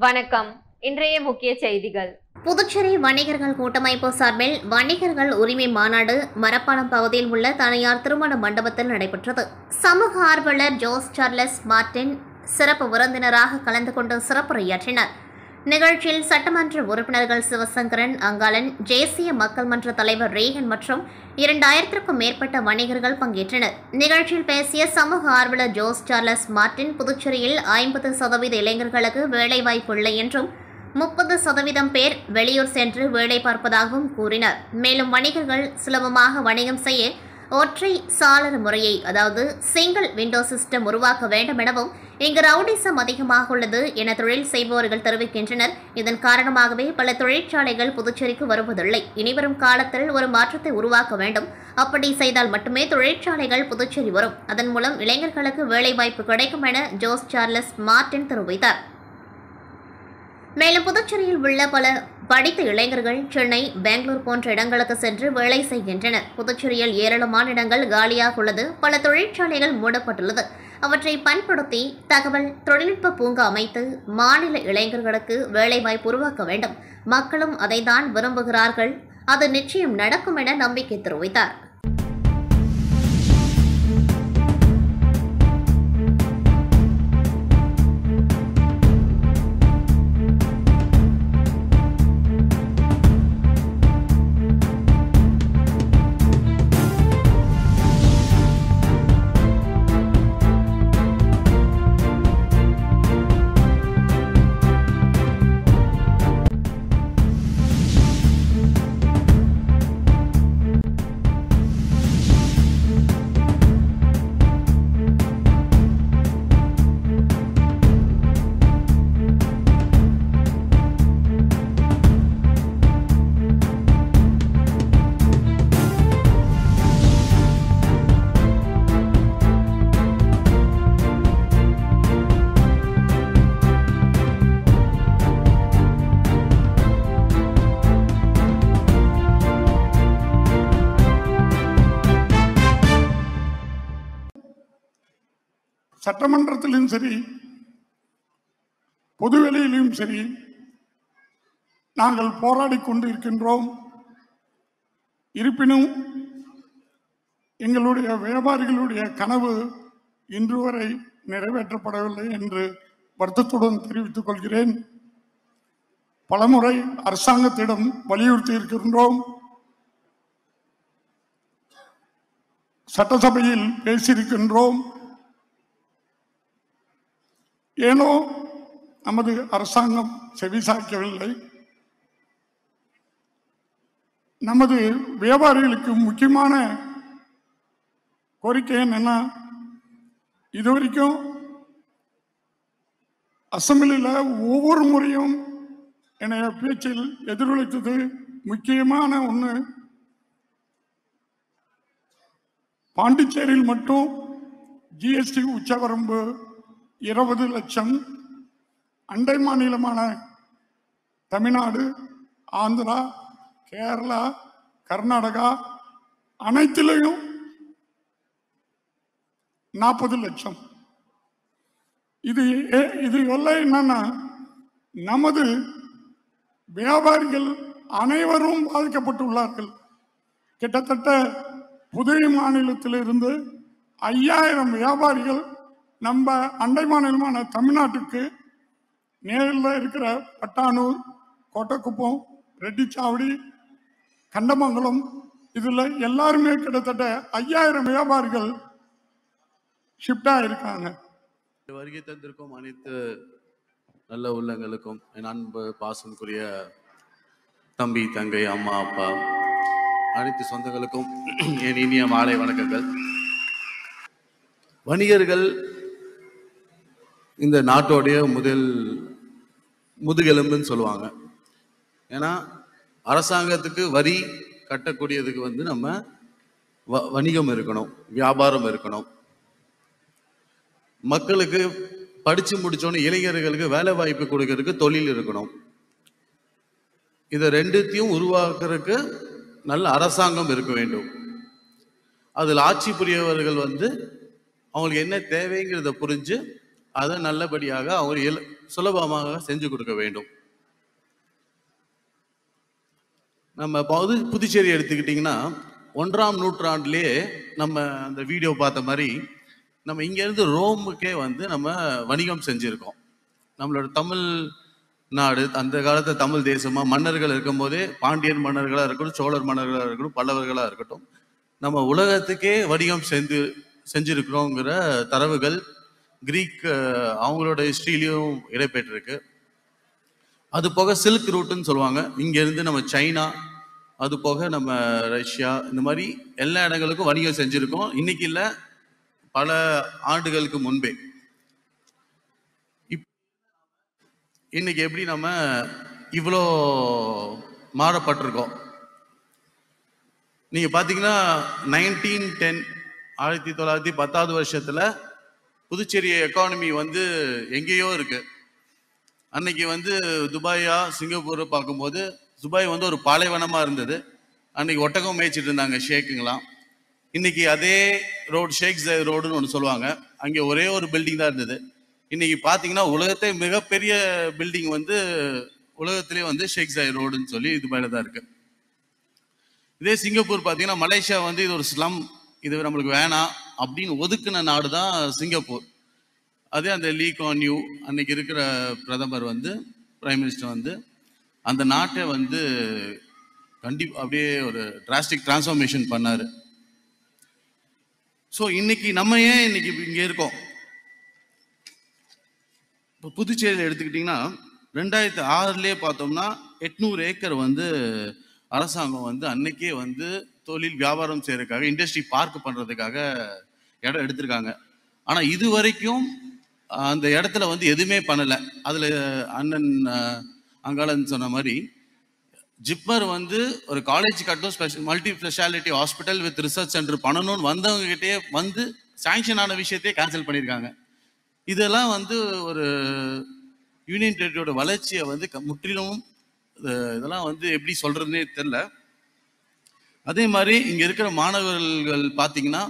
வணக்கம். இன்றைய முக்கிய செய்திகள். புதுச்சேரி வணிகர்கள் கூட்டமைப்பு சார்பில் வணிகர்கள் உரிமை மாநாடு மரப்பாலம் பகுதியில் உள்ள தனியார் திருமண மண்டபத்தில் நடைபெற்றது. சமூக ஆர்வலர் ஜோஸ் சார்லஸ் மார்டின் சிறப்பு விருந்தினராக கலந்து கொண்டு சிறப்புரையாற்றினார். நிகழ்ச்சியில் சட்டமன்ற உறுப்பினர்கள் சிவசங்கரன், அங்காளன், தேசிய மக்கள் மன்ற தலைவர் ரேகன் மற்றும் 2000க்கும் மேற்பட்ட வணிகர்கள் பங்கேற்றனர். நிகழ்ச்சியில் பேசிய சமூக ஆர்வலர் ஜோஸ் சார்லஸ் மார்டின், புதுச்சேரியில் 50% இளைஞர்களுக்கு வேலைவாய்ப்பு இல்லை என்றும் 30% பேர் வெளியூர் சென்று வேலை பார்ப்பதாகவும் கூறினார். மேலும் வணிகர்கள் சுலபமாக வணிகம் செய்ய ஒற்றை சாளர முறையை, அதாவது சிங்கிள் விண்டோ சிஸ்டம் உருவாக்க வேண்டும் எனவும், இங்கு ரவுடிசம் அதிகமாக உள்ளது என தொழில் செய்பவர்கள் தெரிவிக்கின்றனர். இதன் காரணமாகவே பல தொழிற்சாலைகள் புதுச்சேரிக்கு வருவதில்லை. இனிவரும் காலத்தில் ஒரு மாற்றத்தை உருவாக்க வேண்டும். அப்படி செய்தால் மட்டுமே தொழிற்சாலைகள் புதுச்சேரி வரும். அதன் மூலம் இளைஞர்களுக்கு வேலைவாய்ப்பு கிடைக்கும் என ஜோஸ் சார்லஸ் மார்டின் தெரிவித்தார். மேலும் புதுச்சேரியில் உள்ள பல படித்த இளைஞர்கள் சென்னை, பெங்களூர் போன்ற இடங்களுக்கு சென்று வேலை செய்கின்றனர். புதுச்சேரியில் ஏராளமான இடங்கள் காலியாக உள்ளது. பல தொழிற்சாலைகள் மூடப்பட்டுள்ளது. அவற்றை பயன்படுத்தி தகவல் தொழில்நுட்ப பூங்கா அமைத்து மாநில இளைஞர்களுக்கு வேலைவாய்ப்பு உருவாக்க வேண்டும். மக்களும் அதைத்தான் விரும்புகிறார்கள். அது நிச்சயம் நடக்கும் என நம்பிக்கை தெரிவித்தார். சட்டமன்றத்திலும் சரி, பொதுவெளியிலும் சரி, நாங்கள் போராடி கொண்டு இருக்கின்றோம். இருப்பினும் எங்களுடைய வியாபாரிகளுடைய கனவு இன்று வரை நிறைவேற்றப்படவில்லை என்று வருத்தத்துடன் தெரிவித்துக் கொள்கிறேன். பலமுறை அரசாங்கத்திடம் வலியுறுத்தி இருக்கின்றோம். சட்டசபையில் பேசியிருக்கின்றோம். ஏனோ நமது அரசாங்கம் செவிசாய்க்கவில்லை. நமது வியாபாரிகளுக்கு முக்கியமான கோரிக்கை என்னன்னா, இதுவரைக்கும் அசம்பிளியில் ஒவ்வொரு முறையும் என்னைய பேச்சில் எதிரொலித்தது முக்கியமான ஒன்று, பாண்டிச்சேரியில் மட்டும் ஜிஎஸ்டி உச்சவரம்பு 20 லட்சம். அண்டை மாநிலமான தமிழ்நாடு, ஆந்திரா, கேரளா, கர்நாடகா அனைத்திலையும் 40 லட்சம். இது எல்லாம் என்னன்னா, நமது வியாபாரிகள் அனைவரும் பாதிக்கப்பட்டுள்ளார்கள். கிட்டத்தட்ட புதுவை மாநிலத்திலிருந்து 5000 வியாபாரிகள் நம்ம அண்டை மாநிலமான தமிழ்நாட்டுக்கு நேரில் இருக்கிற பட்டானூர், கோட்டக்குப்பம், ரெட்டிச்சாவடி, கண்டமங்கலம், இதில் எல்லாருமே கிட்டத்தட்ட 5000 வியாபாரிகள் ஷிஃப்ட் ஆகியிருக்காங்க. வருகை தந்திருக்கும் அனைத்து நல்ல உள்ளங்களுக்கும், என் அன்பு பாசனுக்குரிய தம்பி, தங்கை, அம்மா, அப்பா, அனைத்து சொந்தங்களுக்கும் என் இனிய மாலை வணக்கங்கள். வணிகர்கள் இந்த நாட்டோடைய முதுகெலும்புன்னு சொல்லுவாங்க. ஏன்னா அரசாங்கத்துக்கு வரி கட்டக்கூடியதுக்கு நம்ம வணிகம் இருக்கணும், வியாபாரம் இருக்கணும். மக்களுக்கு படிச்சு முடிச்சோன்னு இளைஞர்களுக்கு வேலை வாய்ப்பு கொடுக்கறதுக்கு தொழில் இருக்கணும். இதை ரெண்டுத்தையும் உருவாக்குறதுக்கு நல்ல அரசாங்கம் இருக்க வேண்டும். அதில் ஆட்சி புரியவர்கள் அவங்களுக்கு என்ன தேவைங்கிறத புரிஞ்சு அதை நல்லபடியாக அவங்க சுலபமாக செஞ்சு கொடுக்க வேண்டும். நம்ம புதுச்சேரி எடுத்துக்கிட்டிங்கன்னா 1ஆம் நூற்றாண்டிலேயே நம்ம அந்த வீடியோ பார்த்த மாதிரி நம்ம இங்கேருந்து ரோமுக்கே வந்து நம்ம வணிகம் செஞ்சுருக்கோம். நம்மளோட தமிழ் நாடு அந்த காலத்து தமிழ் தேசமாக மன்னர்கள் இருக்கும் போதே பாண்டியன் மன்னர்களாக இருக்கட்டும், சோழர் மன்னர்களாக இருக்கட்டும், பல்லவர்களாக இருக்கட்டும், நம்ம உலகத்துக்கே வணிகம் செஞ்சிருக்கிறோங்கிற தரவுகள் கிரீக் அவங்களோட ஹிஸ்ட்ரியிலையும் இடம்பெற்றிருக்கு. அது போக சில்க் ரூட்டுன்னு சொல்லுவாங்க, இங்கேருந்து நம்ம சைனா, அது போக நம்ம ரஷ்யா, இந்த மாதிரி எல்லா இடங்களுக்கும் வணிகம் செஞ்சுருக்கோம். இன்னைக்கு இல்லை, பல ஆண்டுகளுக்கு முன்பே. இன்னைக்கு எப்படி நம்ம இவ்வளோ மாறப்பட்டிருக்கோம். நீங்கள் பார்த்தீங்கன்னா 1910 1910 வருஷத்தில் புதுச்சேரி எக்கானமி வந்து எங்கேயோ இருக்கு. அன்னைக்கு வந்து துபாயா சிங்கப்பூரை பார்க்கும்போது துபாய் வந்து ஒரு பாலைவனமாக இருந்தது. அன்னைக்கு ஒட்டகம் மேய்ச்சிட்டு இருந்தாங்க ஷேக்குங்களாம். இன்னைக்கு அதே ரோடு ஷேக் ஜாய் ரோடுன்னு ஒன்று சொல்லுவாங்க, அங்கே ஒரே ஒரு பில்டிங் தான் இருந்தது. இன்னைக்கு பார்த்தீங்கன்னா உலகத்தை மிகப்பெரிய பில்டிங் வந்து உலகத்திலே வந்து ஷேக் ஜாய் ரோடுன்னு சொல்லி துபாயில் தான் இருக்கு. இதே சிங்கப்பூர் பார்த்தீங்கன்னா மலேசியா வந்து இது ஒரு ஸ்லம், இது நம்மளுக்கு வேணாம் அப்படின்னு ஒதுக்குன நாடு தான் சிங்கப்பூர். அதே அந்த லீ குவான் யூ அன்னைக்கு இருக்கிற பிரதமர் வந்து பிரைம் மினிஸ்டர் வந்து அந்த நாட்டை வந்து அப்படியே ஒரு டிராஸ்டிக் டிரான்ஸ்ஃபார்மேஷன் பண்ணாரு. ஸோ இன்னைக்கு நம்ம ஏன் இன்னைக்கு இங்கே இருக்கோம்? இப்போ புதுச்சேரியில் எடுத்துக்கிட்டிங்கன்னா 2006 பார்த்தோம்னா 800 ஏக்கர் வந்து அரசாங்கம் வந்து அன்னைக்கே வந்து தொழில் வியாபாரம் செய்யறதுக்காக இண்டஸ்ட்ரி பார்க் பண்ணுறதுக்காக இடம் எடுத்திருக்காங்க. ஆனால் இது வரைக்கும் அந்த இடத்துல வந்து எதுவுமே பண்ணலை. அதில் அண்ணன் அங்காளன் சொன்ன மாதிரி ஜிப்மர் வந்து ஒரு காலேஜ் கட்டும், multi speciality hospital with research centre பண்ணணும்னு வந்தவங்க கிட்டே வந்து சாங்ஷன் ஆன விஷயத்தையே கேன்சல் பண்ணியிருக்காங்க. இதெல்லாம் வந்து ஒரு யூனியன் டெரிட்டரியோட வளர்ச்சியை வந்து முற்றிலும் இதெல்லாம் வந்து எப்படி சொல்றதுன்னே தெரியல. அதே மாதிரி இங்க இருக்கிற மாணவர்கள் பார்த்தீங்கன்னா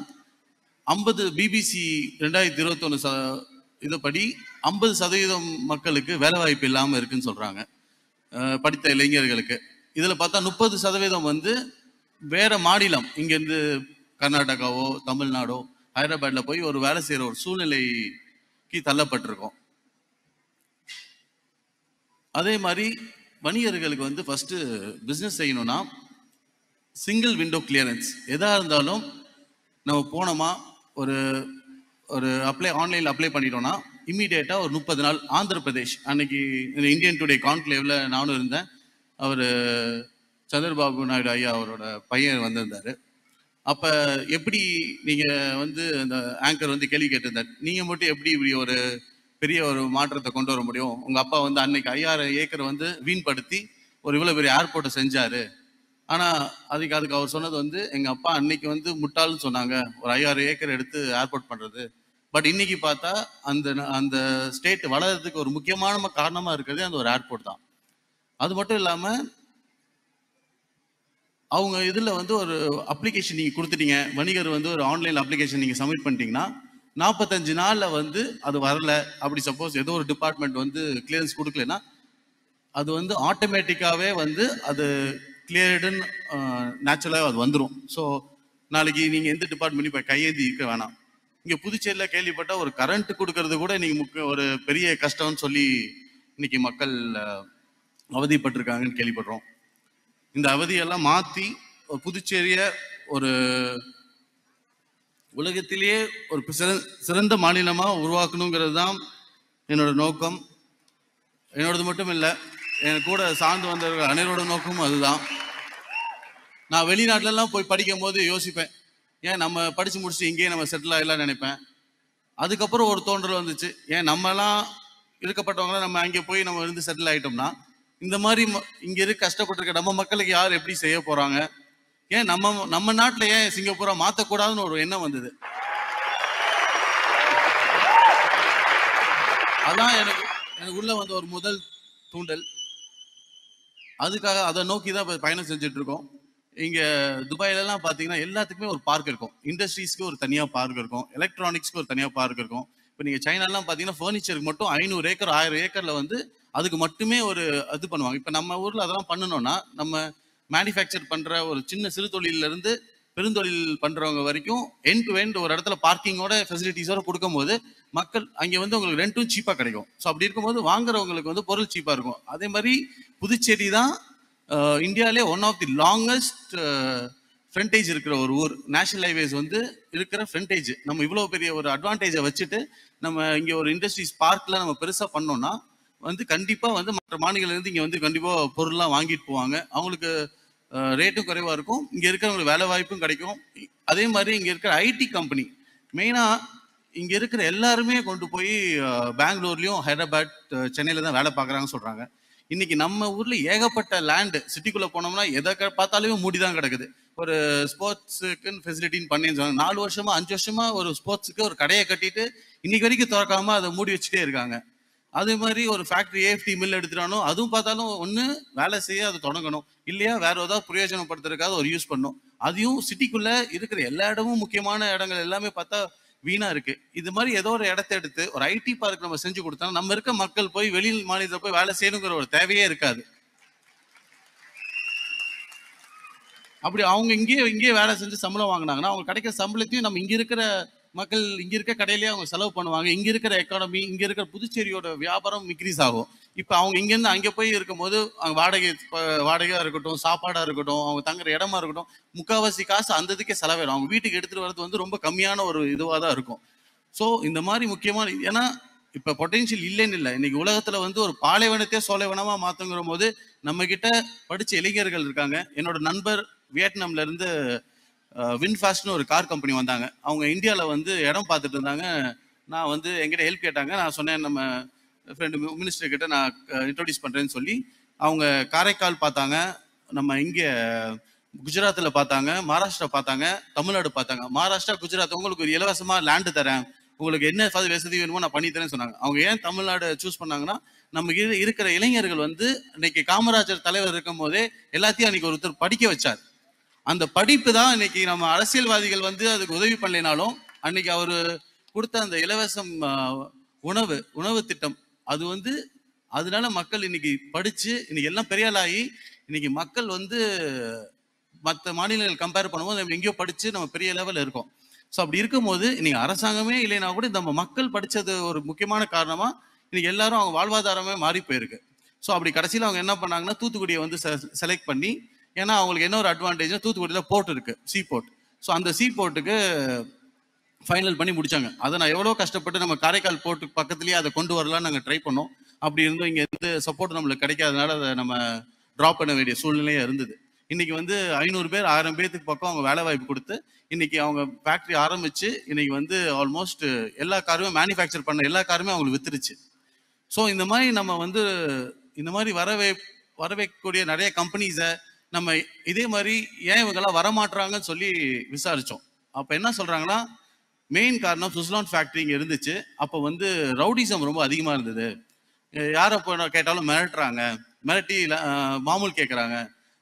50 பிபிசி 2021 இதுபடி 50% மக்களுக்கு வேலை வாய்ப்பு இல்லாமல் இருக்குன்னு சொல்றாங்க, படித்த இளைஞர்களுக்கு. இதுல பார்த்தா 30% வந்து வேற மாநிலம், இங்கேருந்து கர்நாடகாவோ தமிழ்நாடோ ஹைதராபாத்ல போய் ஒரு வேலை செய்யற ஒரு சூழ்நிலைக்கு தள்ளப்பட்டிருக்கோம். அதே மாதிரி வணிகர்களுக்கு வந்து ஃபர்ஸ்ட் பிஸ்னஸ் செய்யணும்னா சிங்கிள் விண்டோ கிளியரன்ஸ். எதாக இருந்தாலும் நம்ம போனோமா ஒரு ஆன்லைனில் அப்ளை பண்ணிட்டோம்னா இம்மீடியட்டாக ஒரு 30 நாள். ஆந்திர பிரதேஷ் அன்னைக்கு இந்த இந்தியன் டுடே கான்க்ளேவ்ல நானும் இருந்தேன். அவர் சந்திரபாபு நாயுடு ஐயா அவரோட பையன் வந்திருந்தார். அப்போ எப்படி நீங்கள் வந்து அந்த ஆங்கர் வந்து கேள்வி கேட்டிருந்தார், நீங்கள் மட்டும் எப்படி இப்படி ஒரு பெரிய ஒரு மாற்றத்தை கொண்டு வர முடியும்? உங்கள் அப்பா வந்து அன்னைக்கு 5000 ஏக்கர் வந்து வீண்படுத்தி ஒரு இவ்வளோ பெரிய ஏர்போர்ட்டை செஞ்சார். ஆனால் அதுக்கு அவர் சொன்னது வந்து எங்கள் அப்பா அன்னைக்கு வந்து முட்டாள்னு சொன்னாங்க, ஒரு 5000 ஏக்கர் எடுத்து ஏர்போர்ட் பண்ணுறது. பட் இன்னைக்கு பார்த்தா அந்த ஸ்டேட் வளர்றதுக்கு ஒரு முக்கியமான காரணமாக இருக்கிறது அந்த ஒரு ஏர்போர்ட் தான். அது மட்டும் இல்லாமல் அவங்க இதில் வந்து ஒரு அப்ளிகேஷன் நீங்கள் கொடுத்துட்டீங்க, வணிகர் வந்து ஒரு ஆன்லைன் அப்ளிகேஷன் நீங்கள் சப்மிட் பண்ணிட்டீங்கன்னா 45 நாளில் வந்து அது வரல. அப்படி சப்போஸ் ஏதோ ஒரு டிபார்ட்மெண்ட் வந்து கிளியரன்ஸ் கொடுக்கலன்னா அது வந்து ஆட்டோமேட்டிக்காகவே வந்து அது கிளியர்டுன்னு நேச்சுரலாக அது வந்துடும். ஸோ நாளைக்கு நீங்கள் எந்த டிபார்ட்மெண்ட்லையும் இப்போ கையேந்தி இருக்க வேணாம். இங்கே புதுச்சேரியில் கேள்விப்பட்ட ஒரு கரண்ட் கொடுக்கறது கூட நீங்கள் ஒரு பெரிய கஷ்டம்னு சொல்லி இன்னைக்கு மக்கள் அவதிப்பட்டிருக்காங்கன்னு கேள்விப்படுறோம். இந்த அவதியெல்லாம் மாற்றி புதுச்சேரியை ஒரு உலகத்திலேயே ஒரு சிறந்த மாநிலமாக உருவாக்கணுங்கிறது தான் என்னோட நோக்கம். என்னோடது மட்டும் இல்லை, என் கூட சார்ந்து வந்தவர்கள் அனைவரோட நோக்கமும் அதுதான். நான் வெளிநாட்டிலலாம் போய் படிக்கும் போது யோசிப்பேன், ஏன் நம்ம படித்து முடிச்சுட்டு இங்கேயே நம்ம செட்டில் ஆகிடலாம் நினைப்பேன். அதுக்கப்புறம் ஒரு தோன்றல் வந்துச்சு, ஏன் நம்மலாம் இருக்கப்பட்டவங்களாம் நம்ம அங்கே போய் நம்ம இருந்து செட்டில் ஆகிட்டோம்னா இந்த மாதிரி இங்கே இருக்க கஷ்டப்பட்டிருக்க நம்ம மக்களுக்கு யார் எப்படி செய்ய போகிறாங்க? ஏன் நம்ம நாட்டில் ஏன் சிங்கப்பூரா மாற்றக்கூடாதுன்னு ஒரு எண்ணம் வந்தது. அதான் எனக்கு உள்ள வந்த ஒரு முதல் தூண்டல். அதுக்காக அதை நோக்கி தான் பயணம் செஞ்சுட்டு இருக்கோம். இங்கே துபாயிலலாம் பார்த்தீங்கன்னா எல்லாத்துக்குமே ஒரு பார்க் இருக்கும். இண்டஸ்ட்ரீஸ்க்கு ஒரு தனியாக பார்க் இருக்கும், எலக்ட்ரானிக்ஸ்க்கு ஒரு தனியாக பார்க் இருக்கும். இப்போ நீங்கள் சைனாலாம் பார்த்தீங்கன்னா ஃபர்னிச்சருக்கு மட்டும் 500 ஏக்கர் 1000 ஏக்கரில் வந்து அதுக்கு மட்டுமே ஒரு இது பண்ணுவாங்க. இப்போ நம்ம ஊரில் அதெல்லாம் பண்ணணும்னா நம்ம மேனுஃபேக்சர் பண்ணுற ஒரு சின்ன சிறு தொழிலிருந்து பெருந்தொழில் பண்ணுறவங்க வரைக்கும் எண்ட் டு எண்ட் ஒரு இடத்துல பார்க்கிங்கோட ஃபெசிலிட்டிஸோட கொடுக்கும்போது மக்கள் அங்கே வந்து உங்களுக்கு ரெண்ட்டும் சீப்பாக கிடைக்கும். ஸோ அப்படி இருக்கும்போது வாங்குறவங்களுக்கு வந்து பொருள் சீப்பாக இருக்கும். அதே மாதிரி புதுச்சேரி தான் இந்தியாவிலே one of the longest frontage இருக்கிற ஒரு ஊர். நேஷனல் ஹைவேஸ் வந்து இருக்கிற ஃப்ரண்டேஜ். நம்ம இவ்வளோ பெரிய ஒரு அட்வான்டேஜை வச்சுட்டு நம்ம இங்கே ஒரு இண்டஸ்ட்ரீஸ் பார்க்கில் நம்ம பெருசாக பண்ணோம்னா வந்து கண்டிப்பாக வந்து மற்ற மாநிலங்கள்லேருந்து இங்கே வந்து கண்டிப்பாக பொருள்லாம் வாங்கிட்டு போவாங்க. அவங்களுக்கு ரேட்டும் குறைவாக இருக்கும், இங்கே இருக்கிறவங்களுக்கு வேலை வாய்ப்பும் கிடைக்கும். அதே மாதிரி இங்கே இருக்கிற ஐடி கம்பெனி மெயினாக இங்கே இருக்கிற எல்லாருமே கொண்டு போய் பெங்களூர்லேயும் ஹைதராபாத் சென்னையில் தான் வேலை பார்க்குறாங்கன்னு சொல்கிறாங்க. இன்னைக்கு நம்ம ஊரில் ஏகப்பட்ட லேண்டு சிட்டிக்குள்ளே போனோம்னா எதை பார்த்தாலுமே மூடி தான் கிடக்குது. ஒரு ஸ்போர்ட்ஸுக்குன்னு ஃபெசிலிட்டின்னு பண்ணேன்னு சொன்னாங்க. 4 வருஷமா 5 வருஷமா ஒரு ஸ்போர்ட்ஸுக்கு ஒரு கடையை கட்டிட்டு இன்னைக்கு வரைக்கும் திறக்காம அதை மூடி வச்சுட்டே இருக்காங்க. அதே மாதிரி ஒரு ஃபேக்ட்ரி ஏஎஃப்டி மில் எடுத்துட்டாலும் அதுவும் பார்த்தாலும் ஒன்று வேலை செய்ய அதை தொடங்கணும், இல்லையா வேற ஏதாவது பிரயோஜனப்படுத்துறதுக்காக ஒரு யூஸ் பண்ணும். அதையும் சிட்டிக்குள்ள இருக்கிற எல்லா இடமும் முக்கியமான இடங்கள் எல்லாமே பார்த்தா வீணா இருக்கு. இது மாதிரி ஏதோ ஒரு இடத்த எடுத்து ஒரு ஐடி பார்க் நம்ம செஞ்சு கொடுத்தா நம்ம இருக்க மக்கள் போய் வெளி மாநிலத்தில் போய் வேலை செய்யணுங்கிற ஒரு தேவையே இருக்காது. அப்படி அவங்க இங்கேயே வேலை செஞ்சு சம்பளம் வாங்கினாங்கன்னா அவங்க கிடைக்கிற சம்பளத்தையும் நம்ம இங்க இருக்கிற மக்கள் இங்க இருக்க கடையிலேயே அவங்க செலவு பண்ணுவாங்க. இங்க இருக்கிற எக்கானமி, இங்க இருக்கிற புதுச்சேரியோட வியாபாரம் இன்க்ரீஸ் ஆகும். இப்ப அவங்க இங்கேருந்து அங்கே போய் இருக்கும்போது அவங்க வாடகையா இருக்கட்டும், சாப்பாடா இருக்கட்டும், அவங்க தங்குற இடமா இருக்கட்டும், முக்கால்வாசி காசு அந்த இதுக்கே செலவிடும். அவங்க வீட்டுக்கு எடுத்துட்டு வர்றது வந்து ரொம்ப கம்மியான ஒரு இதுவாக தான் இருக்கும். ஸோ இந்த மாதிரி முக்கியமான, ஏன்னா இப்ப பொட்டென்ஷியல் இல்லைன்னு இல்லை, இன்னைக்கு உலகத்துல வந்து ஒரு பாலைவனத்தையே சோலைவனமா மாத்துங்கிற போது நம்ம கிட்ட படிச்ச இளைஞர்கள் இருக்காங்க. என்னோட நண்பர் வியட்நாம்ல இருந்து வின்ஃபாஸ்ட்னு ஒரு கார் கம்பெனி வந்தாங்க. அவங்க இந்தியாவில் வந்து இடம் பார்த்துட்டு இருந்தாங்க. நான் வந்து எங்கிட்ட ஹெல்ப் கேட்டாங்க. நான் சொன்னேன் நம்ம ஃப்ரெண்டு மினிஸ்டர் கிட்ட நான் இன்ட்ரோடியூஸ் பண்ணுறேன்னு சொல்லி அவங்க காரைக்கால் பார்த்தாங்க, நம்ம இங்கே குஜராத்தில் பார்த்தாங்க, மகாராஷ்டிரா பார்த்தாங்க, தமிழ்நாடு பார்த்தாங்க. மகாராஷ்டிரா குஜராத் உங்களுக்கு ஒரு இலவசமாக லேண்டு தரேன், உங்களுக்கு என்ன வசதி வேணுமோ நான் பண்ணி தரேன்னு சொன்னாங்க. அவங்க ஏன் தமிழ்நாடு சூஸ் பண்ணாங்கன்னா நம்ம இருக்கிற இளைஞர்கள் வந்து இன்னைக்கு காமராஜர் தலைவர் இருக்கும் போதே எல்லாத்தையும் அன்னைக்கு ஒருத்தர் படிக்க வச்சார். அந்த படிப்பு தான் இன்னைக்கு நம்ம அரசியல்வாதிகள் வந்து அதுக்கு உதவி பண்ணலைனாலும் அன்னைக்கு அவரு கொடுத்த அந்த இலவசம் உணவு திட்டம் அது வந்து அதனால மக்கள் இன்னைக்கு படிச்சு இன்னைக்கு எல்லாம் பெரிய ஆளாகி இன்னைக்கு மக்கள் வந்து மற்ற மாநிலங்கள் கம்பேர் பண்ணும்போது நம்ம எங்கேயோ படிச்சு நம்ம பெரிய லெவலில் இருக்கோம். ஸோ அப்படி இருக்கும்போது இன்னைக்கு அரசாங்கமே இல்லைன்னா கூட நம்ம மக்கள் படிச்சது ஒரு முக்கியமான காரணமா இன்னைக்கு எல்லாரும் அவங்க வாழ்வாதாரமே மாறி போயிருக்கு. ஸோ அப்படி கடைசியில் அவங்க என்ன பண்ணாங்கன்னா தூத்துக்குடியை வந்து செலக்ட் பண்ணி, ஏன்னா அவங்களுக்கு என்ன ஒரு அட்வான்டேஜ், தூத்துக்குடியில் போர்ட் இருக்கு, சீ போர்ட். ஸோ அந்த சீ போர்ட்டுக்கு ஃபைனல் பண்ணி முடிச்சாங்க. அதை நான் எவ்வளோ கஷ்டப்பட்டு நம்ம காரைக்கால் போர்ட்டுக்கு பக்கத்துலேயே அதை கொண்டு வரலான்னு நாங்கள் ட்ரை பண்ணோம். அப்படி இருந்தும் இங்கே எந்த சப்போர்ட் நம்மளுக்கு கிடைக்காதனால அதை நம்ம ட்ராப் பண்ண வேண்டிய சூழ்நிலையாக இருந்தது. இன்னைக்கு வந்து 500 பேர் 1000 பேருக்கு பக்கம் அவங்க வேலை வாய்ப்பு கொடுத்து இன்னைக்கு அவங்க ஃபேக்ட்ரி ஆரம்பிச்சு இன்னைக்கு வந்து ஆல்மோஸ்ட் எல்லா காருமே மேனுஃபேக்சர் பண்ண எல்லா காருமே அவங்களுக்கு வித்துருச்சு. ஸோ இந்த மாதிரி நம்ம வந்து இந்த மாதிரி வரவேற்கக்கூடிய நிறைய கம்பெனிஸை நம்ம இதே மாதிரி ஏன் இவங்கெல்லாம் வரமாட்டுறாங்கன்னு சொல்லி விசாரித்தோம். அப்போ என்ன சொல்கிறாங்கன்னா மெயின் காரணம் சுஸ்லான் ஃபேக்ட்ரி இங்கே இருந்துச்சு. அப்போ வந்து ரவுடிசம் ரொம்ப அதிகமாக இருந்தது. யாரை கேட்டாலும் மிரட்டுறாங்க, மிரட்டி மாமூல் கேட்குறாங்க.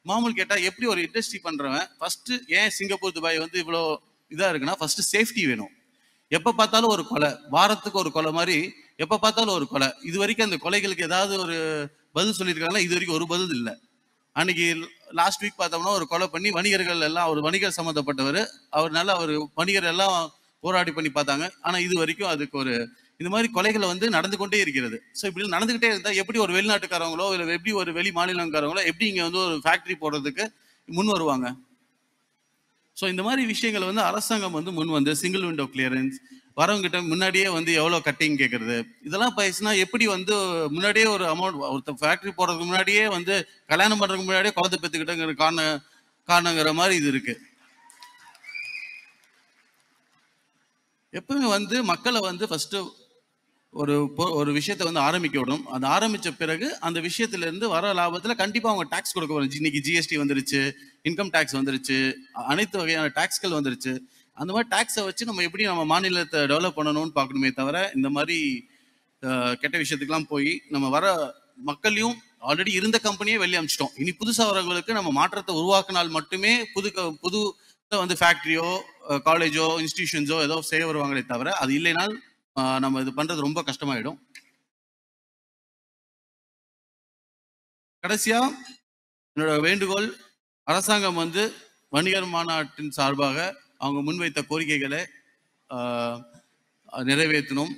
மாமூல் கேட்டால் எப்படி ஒரு இண்டஸ்ட்ரி பண்ணுறவன் ஃபஸ்ட்டு ஏன் சிங்கப்பூர் துபாய் வந்து இவ்வளோ இதாக இருக்குன்னா ஃபஸ்ட்டு சேஃப்டி வேணும். எப்போ பார்த்தாலும் ஒரு கொலை, வாரத்துக்கு ஒரு கொலை மாதிரி எப்போ பார்த்தாலும் ஒரு கொலை. இது வரைக்கும் அந்த கொலைகளுக்கு ஏதாவது ஒரு பதில் சொல்லியிருக்காங்களா? இது வரைக்கும் ஒரு பதில் இல்லை. அன்னைக்கு லாஸ்ட் வீக் பார்த்தோம்னா ஒரு கொலை பண்ணி வணிகர்கள் எல்லாம், ஒரு வணிகர் சம்மந்தப்பட்டவர், அவர்னால அவர் வணிகர் எல்லாம் போராடி பண்ணி பார்த்தாங்க. ஆனால் இது வரைக்கும் அதுக்கு ஒரு இந்த மாதிரி கொலைகளை வந்து நடந்து கொண்டே இருக்கிறது. ஸோ இப்படி நடந்துகிட்டே இருந்தால் எப்படி ஒரு வெளிநாட்டுக்காரங்களோ இல்லை எப்படி ஒரு வெளி மாநிலங்காரங்களோ எப்படி இங்கே வந்து ஒரு ஃபேக்ட்ரி போடுறதுக்கு முன் வருவாங்க? ஸோ இந்த மாதிரி விஷயங்களை வந்து அரசாங்கம் வந்து முன் வந்து சிங்கிள் விண்டோ கிளியரன்ஸ், வரவங்கிட்ட முன்னாடியே வந்து எவ்வளோ கட்டிங் கேட்கறது, இதெல்லாம் பேசினா எப்படி வந்து முன்னாடியே ஒரு அமௌண்ட் ஒருத்தர் ஃபேக்ட்ரி போடுறதுக்கு முன்னாடியே வந்து கல்யாணம் பண்ணுறதுக்கு முன்னாடியே குழந்தை பெற்றுக்கிட்டங்கிற காரணங்கிற மாதிரி இது இருக்கு. எப்பவுமே வந்து மக்களை வந்து ஃபர்ஸ்ட் ஒரு விஷயத்த வந்து ஆரம்பிக்க விடணும். அது ஆரம்பிச்ச பிறகு அந்த விஷயத்துல இருந்து வர லாபத்துல கண்டிப்பா அவங்க டாக்ஸ் கொடுக்க வரும். இன்னைக்கு ஜிஎஸ்டி வந்துருச்சு, இன்கம் டாக்ஸ் வந்துருச்சு, அனைத்து வகையான டாக்ஸ்கள் வந்துருச்சு. அந்த மாதிரி டாக்ஸை வச்சு நம்ம எப்படி நம்ம மாநிலத்தை டெவலப் பண்ணணும்னு பார்க்கணுமே தவிர இந்த மாதிரி கெட்ட விஷயத்துக்கெல்லாம் போய் நம்ம வர மக்களையும் ஆல்ரெடி இருந்த கம்பெனியே வெளியே அமிச்சிட்டோம். இனி புதுசாக வரவங்களுக்கு நம்ம மாற்றத்தை உருவாக்கினால் மட்டுமே புது வந்து ஃபேக்ட்ரியோ காலேஜோ இன்ஸ்டிடியூஷன்ஸோ ஏதோ செய்ய வருவாங்களே தவிர அது இல்லைனால் நம்ம இது பண்ணுறது ரொம்ப கஷ்டமாயிடும். கடைசியாக என்னோட வேண்டுகோள், அரசாங்கம் வணிகர் மாநாட்டின் சார்பாக அவங்க முன்வைத்த கோரிக்கைகளை நிறைவேற்றணும்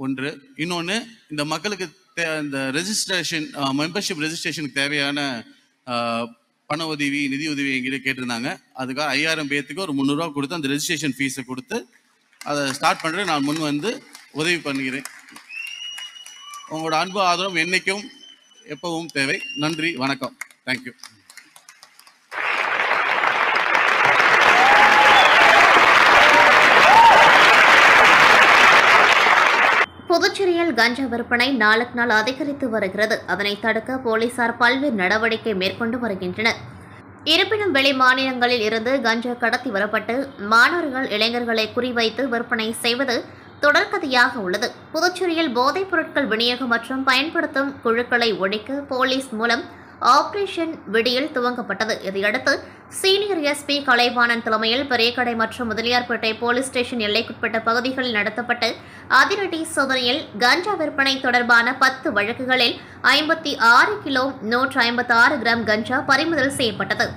ஒன்று. இன்னொன்று, இந்த மக்களுக்கு இந்த ரெஜிஸ்ட்ரேஷன் மெம்பர்ஷிப் ரெஜிஸ்ட்ரேஷனுக்கு தேவையான பண உதவி, நிதி உதவி எங்கிட்ட கேட்டிருந்தாங்க. அதுக்காக 5000 பேர்த்துக்கு ஒரு 300 ரூபா கொடுத்து அந்த ரெஜிஸ்ட்ரேஷன் ஃபீஸை கொடுத்து அதை ஸ்டார்ட் பண்ணுறேன். நான் முன் உதவி பண்ணுகிறேன். உங்களோட அன்பு ஆதரவும் என்னைக்கும் எப்பவும் தேவை. நன்றி, வணக்கம், தேங்க்யூ. புதுச்சேரியில் கஞ்சா விற்பனை நாளுக்கு நாள் அதிகரித்து வருகிறது. அதனை தடுக்க போலீசார் பல்வேறு நடவடிக்கை மேற்கொண்டு வருகின்றனர். இருப்பினும் வெளி மாநிலங்களில் இருந்து கஞ்சா கடத்தி வரப்பட்டு மாணவர்கள், இளைஞர்களை குறிவைத்து விற்பனை செய்வது தொடர்கதையாக உள்ளது. புதுச்சேரியில் போதைப் பொருட்கள் விநியோகம் மற்றும் பயன்படுத்தும் குழுக்களை ஒழிக்க போலீஸ் மூலம் ஆபரேஷன் விடியல் துவங்கப்பட்டது. இதையடுத்து சீனியர் எஸ்பி கலைவாணன் தலைமையில் பெரியகடை மற்றும் முதலியார்பேட்டை போலீஸ் ஸ்டேஷன் எல்லைக்குட்பட்ட பகுதிகளில் நடத்தப்பட்ட அதிரடி சோதனையில் கஞ்சா விற்பனை தொடர்பான 10 வழக்குகளில் 56 கிலோ 156 கிராம் கஞ்சா பறிமுதல் செய்யப்பட்டது.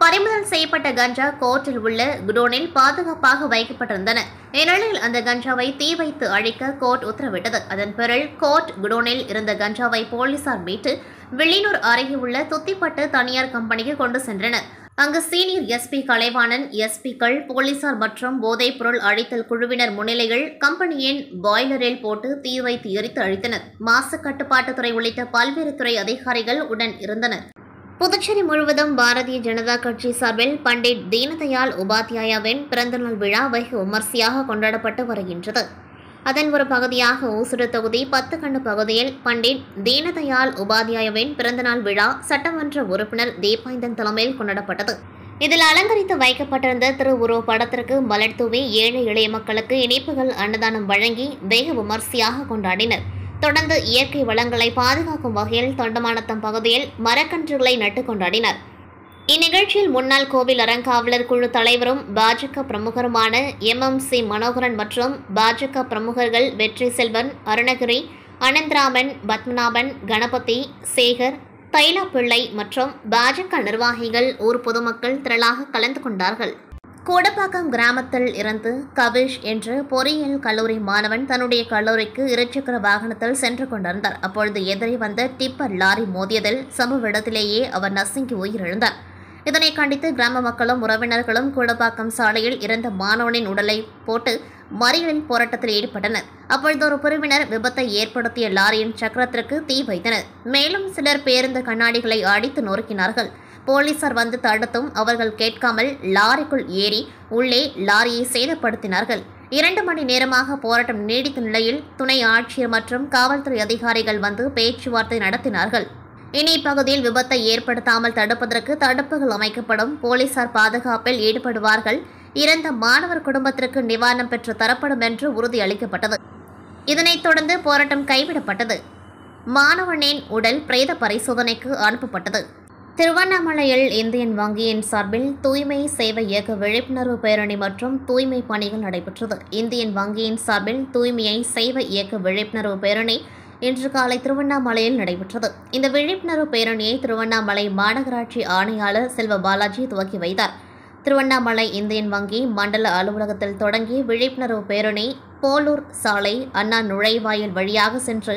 பறிமுதல் செய்யப்பட்ட கஞ்சா கோர்ட்டில் உள்ள குடோனில் பாதுகாப்பாக வைக்கப்பட்டிருந்தன. இந்நிலையில் அந்த கஞ்சாவை தீ வைத்து அழிக்க கோர்ட் உத்தரவிட்டது. அதன் பேரில் கோர்ட் குடோனில் இருந்த கஞ்சாவை போலீசார் மீட்டு வில்லியனூர் அருகே உள்ள துத்திப்பட்டு தனியார் கம்பெனிக்கு கொண்டு சென்றனர். அங்கு சீனியர் எஸ்பி கலைவாணன், எஸ்பிக்கள், போலீசார் மற்றும் போதைப் பொருள் அழித்தல் குழுவினர் முன்னிலையில் கம்பெனியின் பாய்லரில் போட்டு தீ வைத்து எரித்து அழித்தனர். மாசு கட்டுப்பாட்டுத்துறை உள்ளிட்ட பல்வேறு துறை அதிகாரிகள் உடன் இருந்தனர். புதுச்சேரி முழுவதும் பாரதிய ஜனதா கட்சி சார்பில் பண்டிட் தீனதயாள் உபாத்யாயாவின் பிறந்தநாள் விழா வெகு விமர்சையாக கொண்டாடப்பட்டு வருகின்றது. அதன் ஒரு பகுதியாக ஊசுடு தொகுதி 10 கண்டு பகுதியில் பண்டிட் தீனதயாள் உபாத்யாயாவின் பிறந்தநாள் விழா சட்டமன்ற உறுப்பினர் தீபாய்ந்தன் தலைமையில் கொண்டாடப்பட்டது. இதில் அலங்கரித்து வைக்கப்பட்டிருந்த திருவுருவ படத்திற்கு மலர் தூவி ஏழை எளிய மக்களுக்கு இனிப்புகள், அன்னதானம் வழங்கி வெகு விமர்சையாக கொண்டாடினர். தொடர்ந்து இயற்கை வளங்களை பாதுகாக்கும் வகையில் தொண்டமானத்தம் பகுதியில் மரக்கன்றுகளை நட்டு கொண்டாடினர். இந்நிகழ்ச்சியில் முன்னாள் கோவில் அறங்காவலர் குழு தலைவரும் பாஜக பிரமுகருமான MMC மனோகரன் மற்றும் பாஜக பிரமுகர்கள் வெற்றி செல்வன், அருணகிரி, அனந்தராமன், பத்மநாபன், கணபதி, சேகர், தைலா பிள்ளை மற்றும் பாஜக நிர்வாகிகள், ஊர் பொதுமக்கள் திரளாக கலந்து கொண்டார்கள். கோடப்பாக்கம் கிராமத்தில் இருந்து கவிஷ் என்ற பொறியியல் கல்லூரி மாணவன் தன்னுடைய கல்லூரிக்கு இருசக்கர வாகனத்தில் சென்று கொண்டிருந்தார். அப்பொழுது எதிரே வந்த டிப்பர் லாரி மோதியதில் சம்பவ இடத்திலேயே அவர் நசுங்கி உயிரிழந்தார். இதனை கண்டித்து கிராம மக்களும் உறவினர்களும் கோடப்பாக்கம் சாலையில் இறந்த மாணவனின் உடலை போட்டு மறியலில் போராட்டத்தில் ஈடுபட்டனர். அப்பொழுது ஒரு பிரிவினர் விபத்தை ஏற்படுத்திய லாரியின் சக்கரத்திற்கு தீ வைத்தனர். மேலும் சிலர் பேருந்து கண்ணாடிகளை அடித்து நொறுக்கினார்கள். போலீசார் வந்து தடுத்தும் அவர்கள் கேட்காமல் லாரிக்குள் ஏறி உள்ளே லாரியை சேதப்படுத்தினார்கள். 2 மணி நேரமாக போராட்டம் நீடித்த நிலையில் துணை ஆட்சியர் மற்றும் காவல்துறை அதிகாரிகள் வந்து பேச்சுவார்த்தை நடத்தினார்கள். இனி இப்பகுதியில் விபத்தை ஏற்படுத்தாமல் தடுப்பதற்கு தடுப்புகள் அமைக்கப்படும். போலீசார் பாதுகாப்பில் ஈடுபடுவார்கள். இறந்த மாணவர் குடும்பத்திற்கு நிவாரணம் பெற்று தரப்படும் என்று உறுதியளிக்கப்பட்டது. இதனைத் தொடர்ந்து போராட்டம் கைவிடப்பட்டது. மாணவனின் உடல் பிரேத பரிசோதனைக்கு அனுப்பப்பட்டது. திருவண்ணாமலையில் இந்தியன் வங்கியின் சார்பில் தூய்மை சேவை இயக்க விழிப்புணர்வு பேரணி மற்றும் தூய்மை பணிகள் நடைபெற்றது. இந்தியன் வங்கியின் சார்பில் தூய்மையை சேவை இயக்க விழிப்புணர்வு பேரணி இன்று காலை திருவண்ணாமலையில் நடைபெற்றது. இந்த விழிப்புணர்வு பேரணியை திருவண்ணாமலை மாநகராட்சி ஆணையாளர் செல்வ பாலாஜி துவக்கி வைத்தார். திருவண்ணாமலை இந்தியன் வங்கி மண்டல அலுவலகத்தில் தொடங்கி விழிப்புணர்வு பேரணி போலூர் சாலை, அண்ணா நுழைவாயில் வழியாக சென்று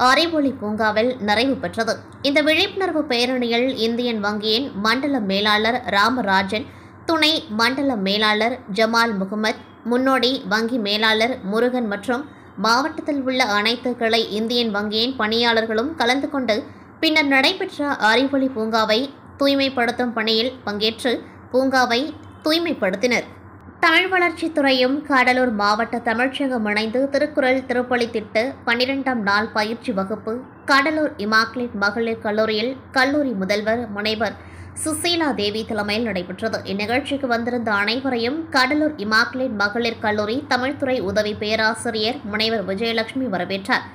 அறிவொளி பூங்காவில் நிறைவு பெற்றது. இந்த விழிப்புணர்வு பேரணியில் இந்தியன் வங்கியின் மண்டல மேலாளர் ராமராஜன், துணை மண்டல மேலாளர் ஜமால் முகமது, முன்னோடி வங்கி மேலாளர் முருகன் மற்றும் மாவட்டத்தில் உள்ள அனைத்து கிளை இந்தியன் வங்கியின் பணியாளர்களும் கலந்து கொண்டு பின்னர் நடைபெற்ற அறிவொளி பூங்காவை தூய்மைப்படுத்தும் பணியில் பங்கேற்று பூங்காவை தூய்மைப்படுத்தினர். தமிழ் வளர்ச்சித்துறையும் கடலூர் மாவட்ட தமிழ்ச்சங்கம் இணைந்து திருக்குறள் திருப்பலி திட்ட 12ஆம் நாள் பயிற்சி வகுப்பு கடலூர் இமாக்லேட் மகளிர் கல்லூரியில் கல்லூரி முதல்வர் முனைவர் சுசீலா தேவி தலைமையில் நடைபெற்றது. இந்நிகழ்ச்சிக்கு வந்திருந்த அனைவரையும் கடலூர் இமாக்லேட் மகளிர் கல்லூரி தமிழ்துறை உதவி பேராசிரியர் முனைவர் விஜயலட்சுமி வரவேற்றார்.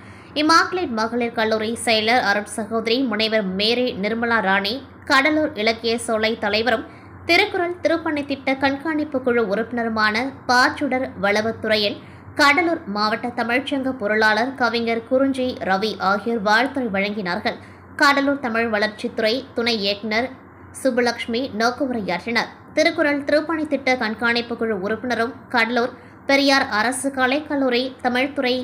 இமாக்லேட் மகளிர் கல்லூரி செயலர் அருட் சகோதரி முனைவர் மேரி நிர்மலா ராணி, கடலூர் இலக்கிய சோலை தலைவரும் திருக்குறள் திருப்பணி திட்ட கண்காணிப்பு குழு உறுப்பினருமான பாச்சுடர் வளவத்துறையன், கடலூர் மாவட்ட தமிழ்ச்சங்க பொருளாளர் கவிஞர் குறிஞ்சி ரவி ஆகியோர் வாழ்த்துரை வழங்கினார்கள். கடலூர் தமிழ் வளர்ச்சித்துறை துணை இயக்குநர் சுப்புலட்சுமி நோக்குவுரையாற்றினார். திருக்குறள் திருப்பணி திட்ட கண்காணிப்பு குழு உறுப்பினரும் கடலூர் பெரியார் அரசு கலைக்கல்லூரி தமிழ்துறை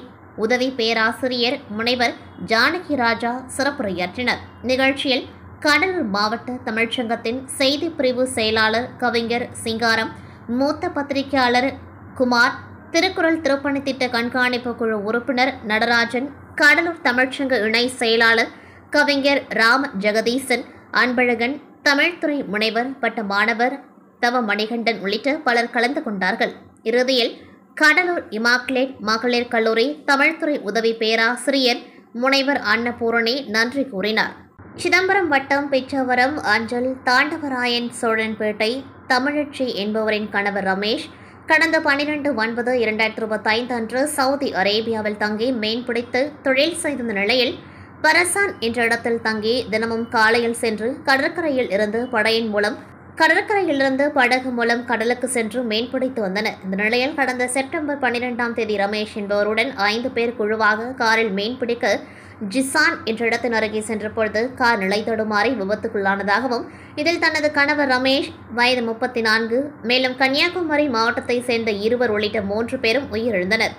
உதவி பேராசிரியர் முனைவர் ஜானகி ராஜா சிறப்புரையாற்றினர். நிகழ்ச்சியில் கடலூர் மாவட்ட தமிழ்ச்சங்கத்தின் செய்தி பிரிவு செயலாளர் கவிஞர் சிங்காரம், மூத்த பத்திரிகையாளர் குமார், திருக்குறள் திருப்பணி திட்ட கண்காணிப்பு குழு உறுப்பினர் நடராஜன், கடலூர் தமிழ்ச்சங்க இணை செயலாளர் கவிஞர் ராம ஜெகதீசன், அன்பழகன், தமிழ்துறை முனைவர் பட்ட மாணவர் தவ மணிகண்டன் உள்ளிட்ட பலர் கலந்து கொண்டார்கள். இறுதியில் கடலூர் இமாக்குலேட் மகளிர் கல்லூரி தமிழ்துறை உதவி பேராசிரியர் முனைவர் அன்னபூரணி நன்றி கூறினார். சிதம்பரம் வட்டம் பிச்சவரம் அஞ்சல் தாண்டவராயன் சோழன்பேட்டை தமிழச்சி என்பவரின் கணவர் ரமேஷ் கடந்த 12/9/2025 அன்று சவுதி அரேபியாவில் தங்கி மீன்பிடித்து தொழில் செய்த நிலையில் பரசான் என்ற இடத்தில் தங்கி தினமும் காலையில் சென்று கடற்கரையிலிருந்து படகு மூலம் கடலுக்கு சென்று மீன்பிடித்து வந்தனர். இந்த நிலையில் கடந்த செப்டம்பர் 12ஆம் தேதி ரமேஷ் என்பவருடன் 5 பேர் குழுவாக காரில் மீன்பிடிக்க ஜிசான் என்ற இடத்தின் அருகே சென்றபொழுது கார் நிலை தடுமாறி விபத்துக்குள்ளானதாகவும், இதில் தனது கணவர் ரமேஷ் வயது 34, மேலும் கன்னியாகுமரி மாவட்டத்தை சேர்ந்த 2 உள்ளிட்ட 3 பேரும் உயிரிழந்தனர்.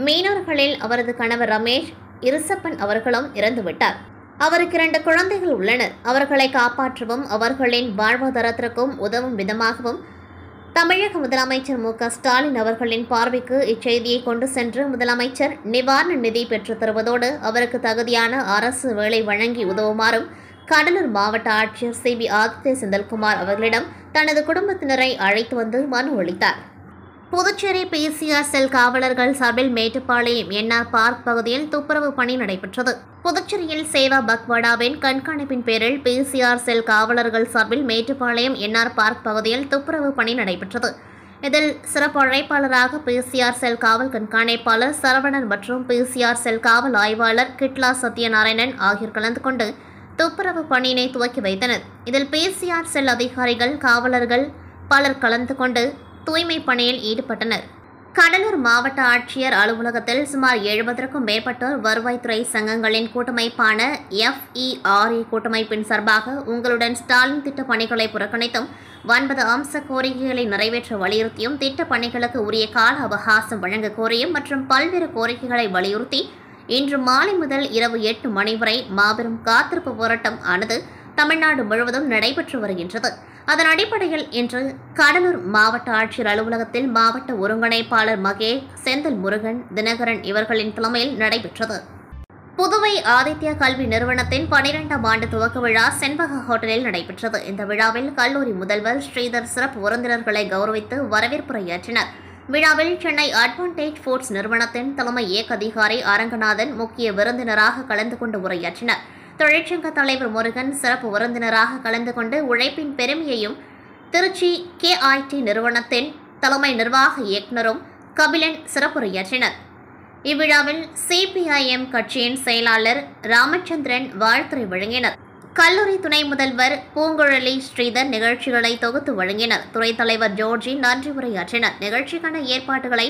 மீனவர்களில் அவரது கணவர் ரமேஷ் இருசப்பன் அவர்களும் இறந்துவிட்டார். அவருக்கு 2 குழந்தைகள் உள்ளனர். அவர்களை காப்பாற்றவும் அவர்களின் வாழ்வாதாரத்திற்கும் உதவும் விதமாகவும் தமிழக முதலமைச்சர் மு.க.ஸ்டாலின் அவர்களின் பார்வைக்கு இச்செய்தியை கொண்டு சென்று முதலமைச்சர் நிவாரண நிதி பெற்றுத் தருவதோடு அவருக்கு தகுதியான அரசு வேலை வழங்கி உதவுமாறும் கடலூர் மாவட்ட ஆட்சியர் சி.பி. ஆதித்ய செந்தில்குமார் அவர்களிடம் தனது குடும்பத்தினரை அழைத்து வந்து மனு அளித்தார். புதுச்சேரி PCR செல் காவலர்கள் சார்பில் மேட்டுப்பாளையம் என்ஆர் பார்க் பகுதியில் துப்புரவு பணி நடைபெற்றது. புதுச்சேரியில் சேவா பக்வாடாவின் கண்காணிப்பின் பேரில் PCR செல் காவலர்கள் சார்பில் மேட்டுப்பாளையம் என்ஆர் பார்க் பகுதியில் துப்புரவு பணி நடைபெற்றது. இதில் சிறப்பு அழைப்பாளராக PCR செல் காவல் கண்காணிப்பாளர் சரவணன் மற்றும் PCR செல் காவல் ஆய்வாளர் கிட்லா சத்யநாராயணன் ஆகியோர் கலந்து கொண்டு துப்புரவு பணியினை துவக்கி வைத்தனர். இதில் PCR செல் அதிகாரிகள், காவலர்கள் பலர் கலந்து கொண்டு தூய்மை பணியில் ஈடுபட்டனர். கடலூர் மாவட்ட ஆட்சியர் அலுவலகத்தில் சுமார் 70க்கும் மேற்பட்டோர் வருவாய்த்துறை சங்கங்களின் கூட்டமைப்பான FERA கூட்டமைப்பின் சார்பாக உங்களுடன் ஸ்டாலின் திட்ட பணிகளை புறக்கணித்தும் 9 அம்ச கோரிக்கைகளை நிறைவேற்ற வலியுறுத்தியும் திட்ட பணிகளுக்கு உரிய கால அவகாசம் வழங்க கோரியும் மற்றும் பல்வேறு கோரிக்கைகளை வலியுறுத்தி இன்று மாலை முதல் இரவு 8 மணி வரை மாபெரும் காத்திருப்பு போராட்டம் ஆனது தமிழ்நாடு முழுவதும் நடைபெற்று வருகின்றது. அதன் அடிப்படையில் இன்று கடலூர் மாவட்ட ஆட்சியர் அலுவலகத்தில் மாவட்ட ஒருங்கிணைப்பாளர் மகேஷ், செந்தில் முருகன், தினகரன் இவர்களின் தலைமையில் நடைபெற்றது. புதுவை ஆதித்யா கல்வி நிறுவனத்தின் 12ஆம் ஆண்டு துவக்க விழா செண்பக ஹோட்டலில் நடைபெற்றது. இந்த விழாவில் கல்லூரி முதல்வர் ஸ்ரீதர் சிறப்பு விருந்தினர்களை கௌரவித்து வரவேற்புரையாற்றினார். விழாவில் சென்னை அட்வான்டேஜ் ஃபுட்ஸ் நிறுவனத்தின் தலைமை இயக்க அதிகாரி அரங்கநாதன் முக்கிய விருந்தினராக கலந்து கொண்டு உரையாற்றினார். தொழிற்சங்க தலைவர் முருகன் சிறப்பு விருந்தினராக கலந்து கொண்டு உழைப்பின் பெருமையையும் திருச்சி KIT நிறுவனத்தின் தலைமை நிர்வாக இயக்குநரும் கபிலன் சிறப்புரையாற்றினர். இவ்விழாவில் CPIM கட்சியின் செயலாளர் ராமச்சந்திரன் வாழ்த்துரை வழங்கினர். கல்லூரி துணை முதல்வர் பூங்குழலி ஸ்ரீதர் நிகழ்ச்சிகளை தொகுத்து வழங்கினர். துறைத் தலைவர் ஜோர்ஜி நன்றி உரையாற்றினர். நிகழ்ச்சிக்கான ஏற்பாடுகளை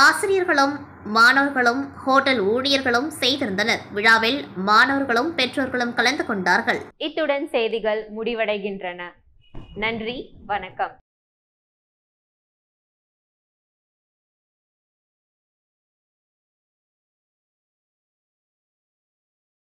ஆசிரியர்களும் மாணவர்களும் ஹோட்டல் ஊழியர்களும் செய்திருந்தனர். விழாவில் மாணவர்களும் பெற்றோர்களும் கலந்து கொண்டார்கள். இத்துடன் செய்திகள் முடிவடைகின்றன. நன்றி, வணக்கம்.